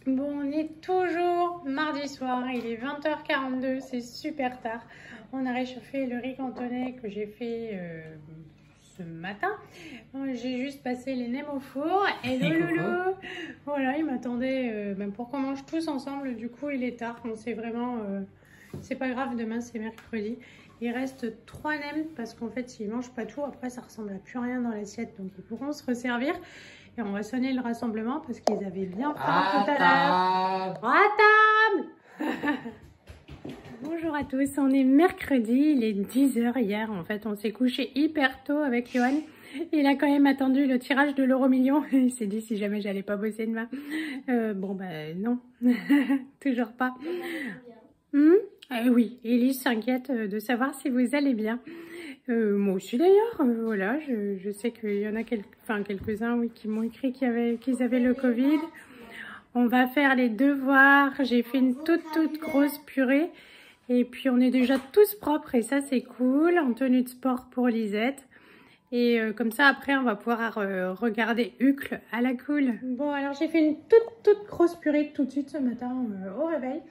Bon, on est toujours mardi soir, il est 20h42, c'est super tard. On a réchauffé le riz cantonais que j'ai fait ce matin. J'ai juste passé les nems au four et le loulou, voilà, il m'attendait pour qu'on mange tous ensemble. Du coup, il est tard. Bon, c'est vraiment, c'est pas grave, demain c'est mercredi. Il reste 3 nems parce qu'en fait, s'ils mangent pas tout, après ça ressemble à plus rien dans l'assiette, donc ils pourront se resservir. Et on va sonner le rassemblement parce qu'ils avaient bien faim tout à l'heure. À table. Bonjour à tous, on est mercredi, il est 10h hier. En fait, on s'est couché hyper tôt avec Johan. Il a quand même attendu le tirage de l'euro-million. Il s'est dit si jamais j'allais pas bosser demain. Non, toujours pas. Oui, Elise s'inquiète de savoir si vous allez bien. Moi aussi d'ailleurs, voilà, je sais qu'il y en a quelques-uns oui, qui m'ont écrit qu'ils avaient le Covid. On va faire les devoirs, j'ai fait une toute grosse purée. Et puis on est déjà tous propres et ça c'est cool, en tenue de sport pour Lisette. Et comme ça après on va pouvoir regarder Hucle à la cool. Bon alors j'ai fait une toute grosse purée tout de suite ce matin au réveil.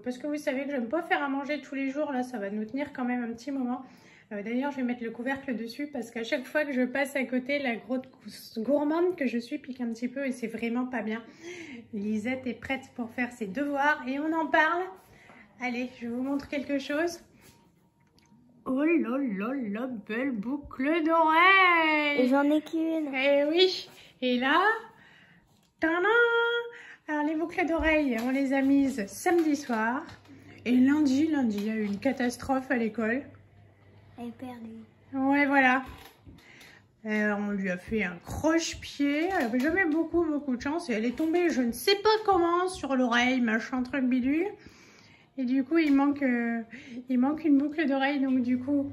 Parce que vous savez que j'aime pas faire à manger tous les jours, là ça va nous tenir quand même un petit moment. D'ailleurs je vais mettre le couvercle dessus parce qu'à chaque fois que je passe à côté, la grosse gourmande que je suis pique un petit peu et c'est vraiment pas bien. Lisette est prête pour faire ses devoirs et on en parle. Allez, je vous montre quelque chose. Oh là là là, belle boucle d'oreille. J'en ai qu'une. Eh oui. Et là, tadam! Alors les boucles d'oreilles, on les a mises samedi soir. Et lundi, il y a eu une catastrophe à l'école. Elle est perdue. Ouais, voilà. On lui a fait un croche-pied. Elle avait jamais beaucoup de chance. Et elle est tombée, je ne sais pas comment, sur l'oreille, machin, truc bidule. Et du coup, il manque une boucle d'oreille. Donc du coup,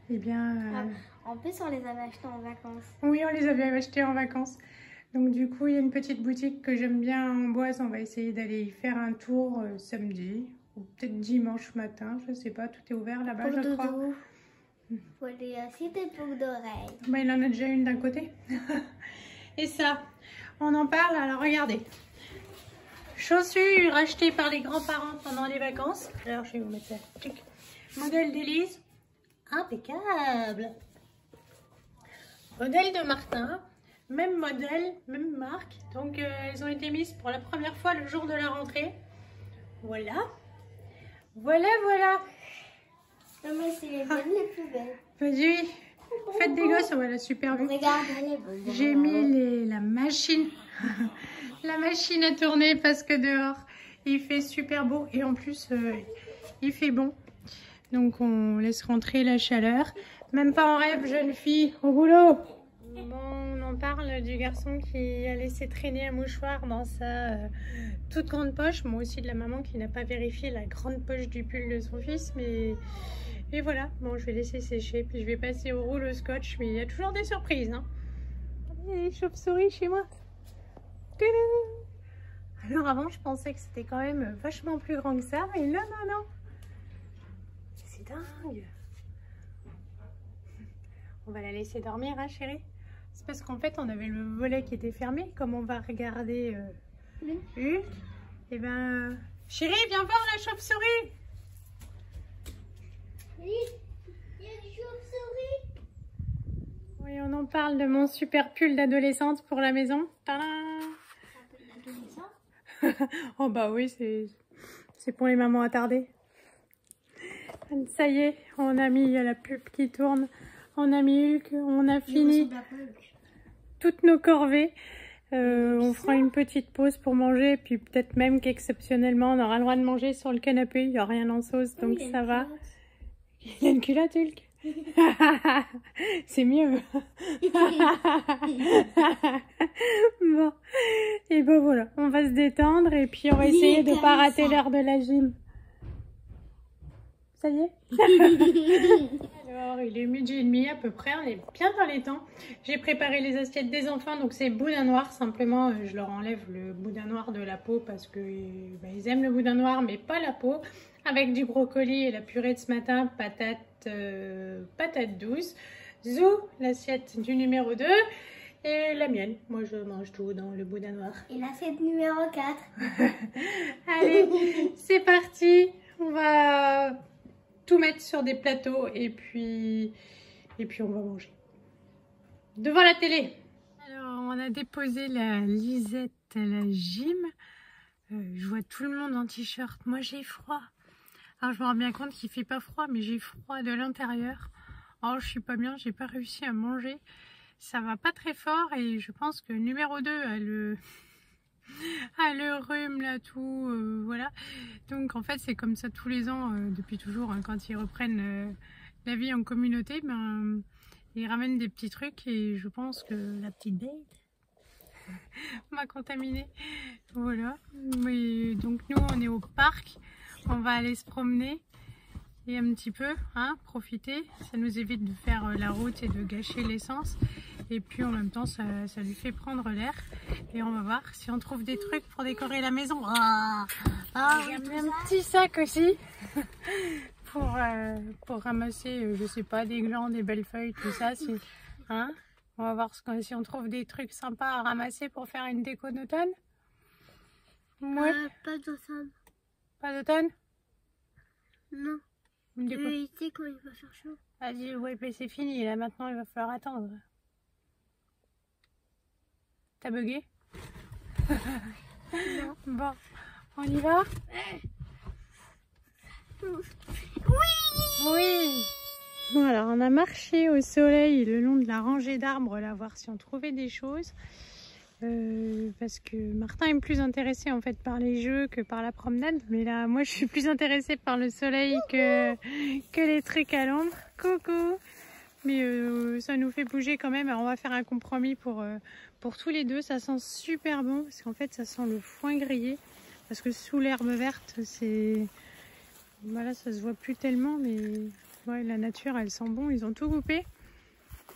eh bien... En plus, on les avait achetés en vacances. Oui, on les avait achetés en vacances. Donc du coup, il y a une petite boutique que j'aime bien en Boise. On va essayer d'aller y faire un tour samedi. Ou peut-être dimanche matin, je sais pas. Tout est ouvert là-bas, je crois. Faut aller acheter des boucles d'oreilles. Bah, il en a déjà une d'un côté. Et ça, on en parle. Alors regardez. Chaussures achetées par les grands-parents pendant les vacances. Alors je vais vous mettre ça. Modèle d'Élise. Impeccable. Modèle de Martin. Même modèle, même marque. Donc elles ont été mises pour la première fois le jour de la rentrée. Voilà. Voilà. Non mais c'est les bonnes les plus belles. Vas-y. Faites des gosses. Voilà, super vu. Regardez. J'ai mis la machine. La machine à tourner parce que dehors il fait super beau et en plus il fait bon. Donc on laisse rentrer la chaleur. Même pas en rêve, jeune fille, au boulot. Bon, on en parle du garçon qui a laissé traîner un mouchoir dans sa toute grande poche. Moi aussi de la maman qui n'a pas vérifié la grande poche du pull de son fils. Mais voilà, bon je vais laisser sécher puis je vais passer au rouleau scotch. Mais il y a toujours des surprises. Hein. Il y a des chauves-souris chez moi. Alors avant je pensais que c'était quand même vachement plus grand que ça, mais non. C'est dingue. On va la laisser dormir, hein chérie. C'est parce qu'en fait on avait le volet qui était fermé. Comme on va regarder Hulk, et ben chérie viens voir la chauve-souris. Oui, il y a des chauves-souris. Oui, on en parle de mon super pull d'adolescente pour la maison. Tadam. Oh bah oui, c'est pour les mamans attardées. Ça y est, on a mis la pub qui tourne. On a mis Hulk, on a fini toutes nos corvées. On fera une petite pause pour manger. Puis peut-être même qu'exceptionnellement, on aura le droit de manger sur le canapé. Il n'y a rien en sauce, donc ça va. Il a une culotte, Hulk. C'est mieux. Bon, et ben voilà, on va se détendre et puis on va essayer de ne pas rater l'heure de la gym. Ça y est. Alors il est 12h30 à peu près, on est bien dans les temps. J'ai préparé les assiettes des enfants, donc c'est boudin noir. Simplement je leur enlève le boudin noir de la peau parce que ils aiment le boudin noir mais pas la peau. Avec du brocoli et la purée de ce matin, patate douce. Zou, l'assiette du numéro 2. et la mienne. Moi, je mange tout dans le boudin noir. Et l'assiette numéro 4. Allez, c'est parti. On va tout mettre sur des plateaux et puis on va manger. Devant la télé. Alors, on a déposé la Lisette à la gym. Je vois tout le monde en t-shirt. Moi, j'ai froid. Alors, je me rends bien compte qu'il fait pas froid, mais j'ai froid de l'intérieur. Oh, je suis pas bien, j'ai pas réussi à manger. Ça va pas très fort et je pense que numéro 2 a le rhume là, tout, voilà. Donc en fait c'est comme ça tous les ans, depuis toujours, hein, quand ils reprennent la vie en communauté, ben ils ramènent des petits trucs et je pense que la petite bête m'a contaminée. Voilà. Mais donc nous on est au parc, on va aller se promener et un petit peu profiter. Ça nous évite de faire la route et de gâcher l'essence. Et puis en même temps ça lui fait prendre l'air. Et on va voir si on trouve des trucs pour décorer la maison. Il y a un petit sac aussi pour ramasser, je sais pas, des glands, des belles feuilles, tout ça. On va voir si on trouve des trucs sympas à ramasser pour faire une déco d'automne. Ouais. Pas d'automne. Pas d'automne? Non. L'été quand il va faire chaud. Vas-y, ouais, mais c'est fini. Là maintenant, il va falloir attendre. T'as bugué? Non. Bon, on y va? Oui. Bon, alors on a marché au soleil le long de la rangée d'arbres là, voir si on trouvait des choses. Parce que Martin est plus intéressé en fait par les jeux que par la promenade. Mais là, moi je suis plus intéressée par le soleil que les trucs à l'ombre. Coucou! Mais ça nous fait bouger quand même. Alors on va faire un compromis pour tous les deux. Ça sent super bon parce qu'en fait ça sent le foin grillé. Parce que sous l'herbe verte, c'est... Voilà, ça se voit plus tellement, mais ouais, la nature elle sent bon. Ils ont tout coupé.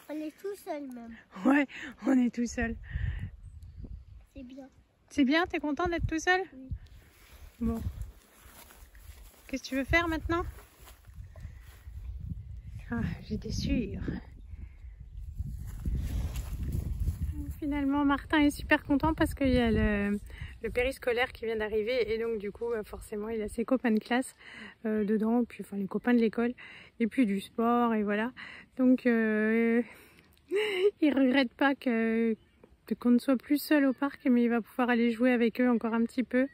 On est tout seul même. Ouais, on est tout seul. C'est bien. C'est bien, t'es content d'être tout seul? Oui. Bon. Qu'est-ce que tu veux faire maintenant? Ah, j'étais sûre. Finalement, Martin est super content parce qu'il y a le périscolaire qui vient d'arriver et donc du coup, forcément, il a ses copains de classe dedans, puis enfin les copains de l'école et puis du sport et voilà. Donc, il regrette pas qu'on ne soit plus seul au parc, mais il va pouvoir aller jouer avec eux encore un petit peu.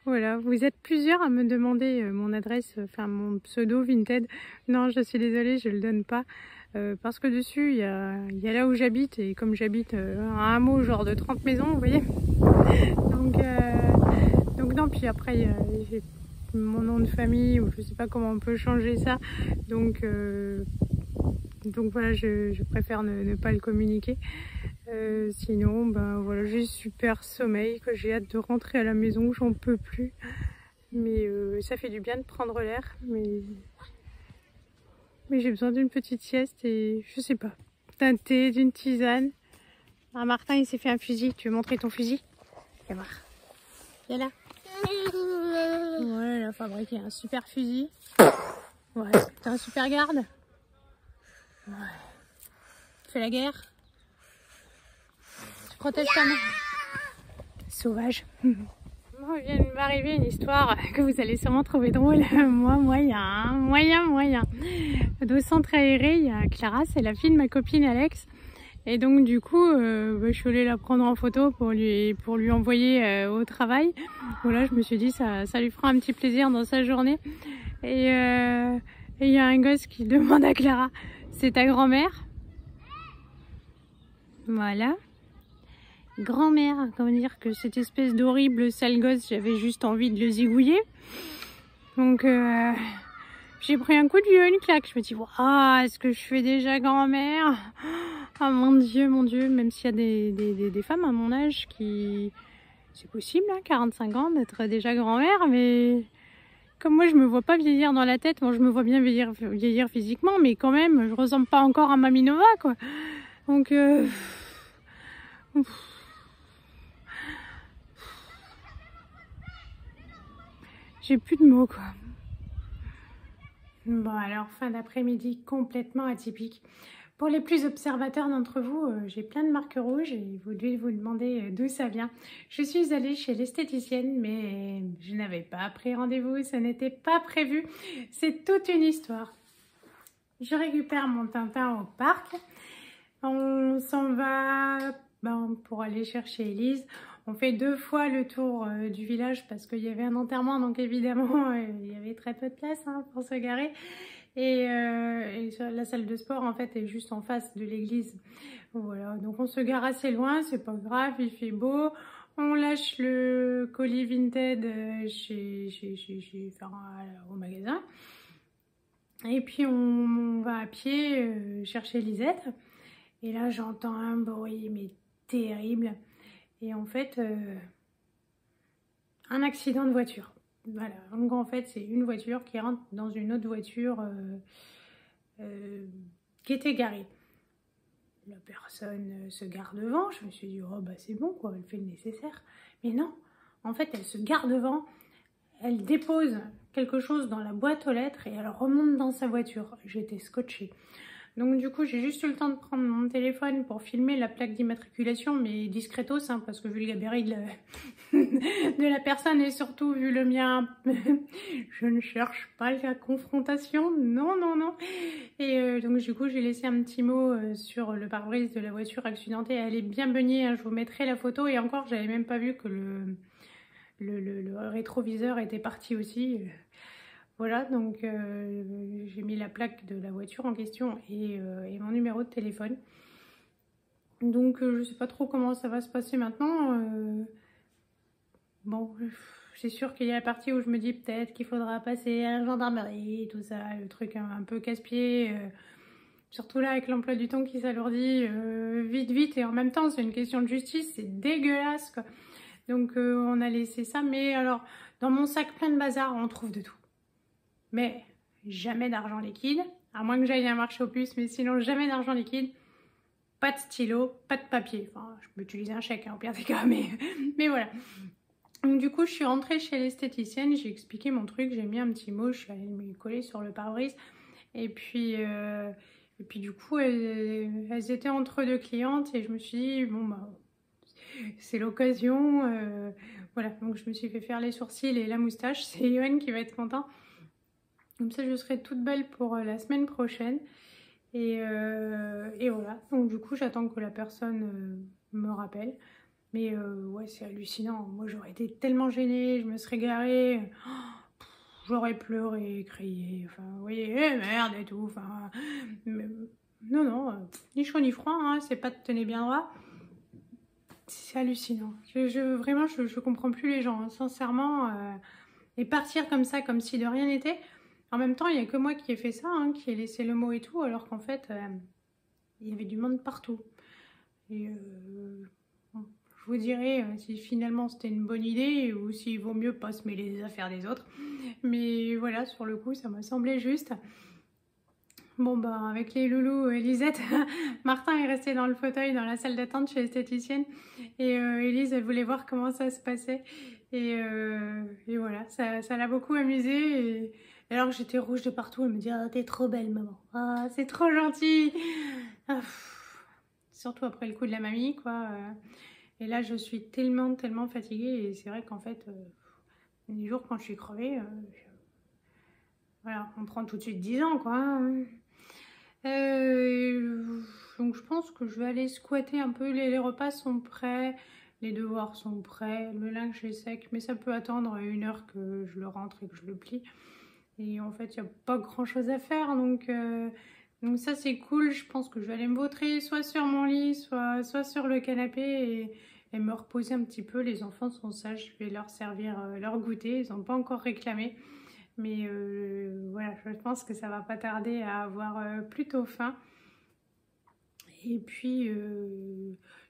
Voilà, vous êtes plusieurs à me demander mon adresse, enfin mon pseudo Vinted. Non, je suis désolée, je le donne pas. Parce que dessus, il y a là où j'habite, et comme j'habite un hameau genre de 30 maisons, vous voyez. Donc non, puis après, j'ai mon nom de famille, ou je sais pas comment on peut changer ça. Donc voilà, je préfère ne pas le communiquer. Sinon, ben voilà, j'ai super sommeil, que j'ai hâte de rentrer à la maison, j'en peux plus. Mais ça fait du bien de prendre l'air, mais j'ai besoin d'une petite sieste et je sais pas, d'un thé, d'une tisane. Ah, Martin, il s'est fait un fusil. Tu veux montrer ton fusil? Viens voir. Viens là. Ouais, il a fabriqué un super fusil. Ouais, t'as un super garde. Ouais. Tu fais la guerre. Tu protèges ta main. Sauvage. Bon, il vient de m'arriver une histoire que vous allez sûrement trouver drôle. Moi, moyen. Au centre aéré, il y a Clara, c'est la fille de ma copine Alex. Et donc du coup, je suis allée la prendre en photo pour lui envoyer au travail. Voilà, je me suis dit ça lui fera un petit plaisir dans sa journée. Et il y a un gosse qui demande à Clara, c'est ta grand-mère? Voilà. Grand-mère, comment dire que cette espèce d'horrible sale gosse, j'avais juste envie de le zigouiller. Donc j'ai pris un coup de vieux, une claque. Je me dis, waouh, est-ce que je fais déjà grand-mère? Oh mon Dieu, même s'il y a des femmes à mon âge qui... C'est possible, hein, 45 ans, d'être déjà grand-mère, mais... Comme moi, je me vois pas vieillir dans la tête. Bon, je me vois bien vieillir physiquement, mais quand même, je ressemble pas encore à Mamie Nova, quoi. Donc... J'ai plus de mots, quoi. Bon, alors, fin d'après-midi complètement atypique. Pour les plus observateurs d'entre vous, j'ai plein de marques rouges et vous devez vous demander d'où ça vient. Je suis allée chez l'esthéticienne, mais je n'avais pas pris rendez-vous, ça n'était pas prévu. C'est toute une histoire. Je récupère mon Tintin au parc. On s'en va pour aller chercher Elise. On fait 2 fois le tour du village parce qu'il y avait un enterrement, donc évidemment il y avait très peu de place pour se garer. Et la salle de sport en fait est juste en face de l'église. Voilà, donc on se gare assez loin, c'est pas grave, il fait beau. On lâche le colis Vinted au magasin. Et puis on va à pied chercher Lisette. Et là j'entends un bruit mais terrible. Et en fait, un accident de voiture. Voilà, donc en fait c'est une voiture qui rentre dans une autre voiture qui était garée. La personne se gare devant, je me suis dit oh bah c'est bon quoi, elle fait le nécessaire. Mais non, en fait elle se gare devant, elle dépose quelque chose dans la boîte aux lettres et elle remonte dans sa voiture. J'étais scotchée. Donc du coup j'ai juste eu le temps de prendre mon téléphone pour filmer la plaque d'immatriculation, mais discretos parce que vu le gabarit de la personne et surtout vu le mien, je ne cherche pas la confrontation, non. Et donc du coup j'ai laissé un petit mot sur le pare-brise de la voiture accidentée, elle est bien baignée, je vous mettrai la photo et encore j'avais même pas vu que le rétroviseur était parti aussi. Voilà, donc j'ai mis la plaque de la voiture en question et mon numéro de téléphone. Donc je sais pas trop comment ça va se passer maintenant. Bon, c'est sûr qu'il y a la partie où je me dis peut-être qu'il faudra passer à la gendarmerie, tout ça, le truc un peu casse-pied. Surtout là avec l'emploi du temps qui s'alourdit vite et en même temps c'est une question de justice, c'est dégueulasse quoi. Donc on a laissé ça, mais alors dans mon sac plein de bazar on trouve de tout. Mais jamais d'argent liquide, à moins que j'aille à un marché aux puces, mais sinon jamais d'argent liquide, pas de stylo, pas de papier. Enfin, je peux utiliser un chèque au pire des cas, mais voilà. Donc du coup, je suis rentrée chez l'esthéticienne, j'ai expliqué mon truc, j'ai mis un petit mot, je suis allée me coller sur le pare-brise. Et puis du coup, elles étaient entre 2 clientes et je me suis dit, bon bah, c'est l'occasion. Voilà, donc je me suis fait faire les sourcils et la moustache, c'est Yoann qui va être content. Comme ça, je serai toute belle pour la semaine prochaine. Et voilà. Donc du coup, j'attends que la personne me rappelle. Mais ouais, c'est hallucinant. Moi, j'aurais été tellement gênée. Je me serais garée. J'aurais pleuré, crié. Enfin, vous voyez, merde et tout. Enfin, non, ni chaud ni froid. C'est pas de tenir bien droit. C'est hallucinant. Vraiment, je comprends plus les gens. Sincèrement. Et partir comme ça, comme si de rien n'était. En même temps, il n'y a que moi qui ai fait ça, qui ai laissé le mot et tout, alors qu'en fait, il y avait du monde partout. Et bon, je vous dirai si finalement c'était une bonne idée ou s'il vaut mieux pas se mêler des affaires des autres. Mais voilà, sur le coup, ça m'a semblé juste. Bon, bah, avec les loulous, Elisette, Martin est resté dans le fauteuil dans la salle d'attente chez l'esthéticienne. Et Elise, elle voulait voir comment ça se passait. Et voilà, ça l'a beaucoup amusée. Et alors que j'étais rouge de partout, elle me dit ah, t'es trop belle maman, ah c'est trop gentil. Surtout après le coup de la mamie quoi. Et là je suis tellement fatiguée et c'est vrai qu'en fait les jours quand je suis crevée, voilà, on prend tout de suite 10 ans quoi. Donc je pense que je vais aller squatter un peu, les repas sont prêts. Les devoirs sont prêts, le linge est sec, mais ça peut attendre 1 heure que je le rentre et que je le plie. Et en fait, il n'y a pas grand chose à faire, donc ça c'est cool. Je pense que je vais aller me vautrer soit sur mon lit, soit sur le canapé et me reposer un petit peu. Les enfants sont sages, je vais leur servir leur goûter, ils n'ont pas encore réclamé. Mais voilà, je pense que ça va pas tarder à avoir plutôt faim. Et puis,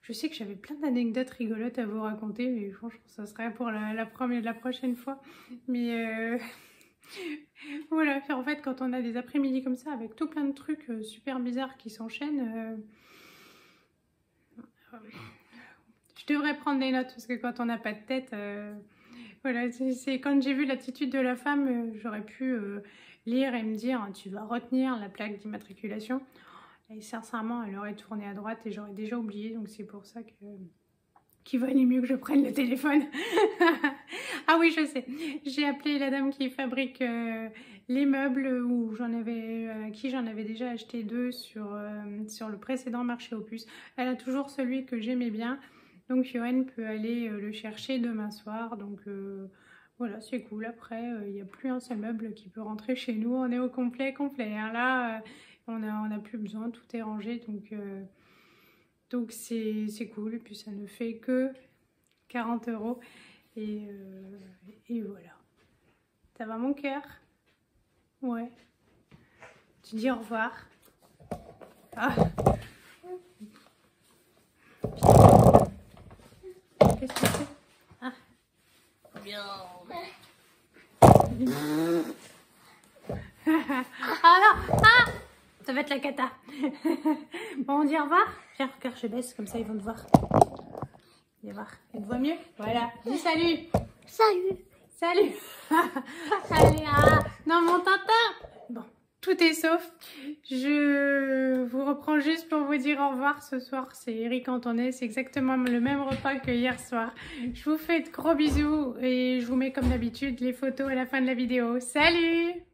je sais que j'avais plein d'anecdotes rigolotes à vous raconter, mais franchement, ça serait pour la prochaine fois. Mais voilà, en fait, quand on a des après-midi comme ça, avec tout plein de trucs super bizarres qui s'enchaînent, je devrais prendre des notes, parce que quand on n'a pas de tête, voilà, c'est quand j'ai vu l'attitude de la femme, j'aurais pu lire et me dire, tu vas retenir la plaque d'immatriculation. Et sincèrement, elle aurait tourné à droite et j'aurais déjà oublié. Donc c'est pour ça qu'il valait mieux que je prenne le téléphone. Ah oui, je sais. J'ai appelé la dame qui fabrique les meubles à qui j'en avais déjà acheté 2 sur le précédent marché aux puces. Elle a toujours celui que j'aimais bien. Donc Fiona peut aller le chercher demain soir. Donc voilà, c'est cool. Après, il n'y a plus un seul meuble qui peut rentrer chez nous. On est au complet. Hein. Là, on a plus besoin. Tout est rangé. Donc c'est cool. Et puis ça ne fait que 40 €. Et voilà. Ça va mon cœur? Ouais. Tu dis au revoir. Ah. Qu'est-ce que c'est? Ah. Ah non! Ah! Ça va être la cata. Bon, on dit au revoir. Viens, regarde, je baisse, comme ça ils vont te voir. Viens voir. Elle te voit mieux? Voilà. Dis salut. Salut. Salut. Allez, ah. Non, mon tintin. Bon, tout est sauf. Je vous reprends juste pour vous dire au revoir. Ce soir, c'est Eric Antonet. C'est exactement le même repas que hier soir. Je vous fais de gros bisous et je vous mets comme d'habitude les photos à la fin de la vidéo. Salut!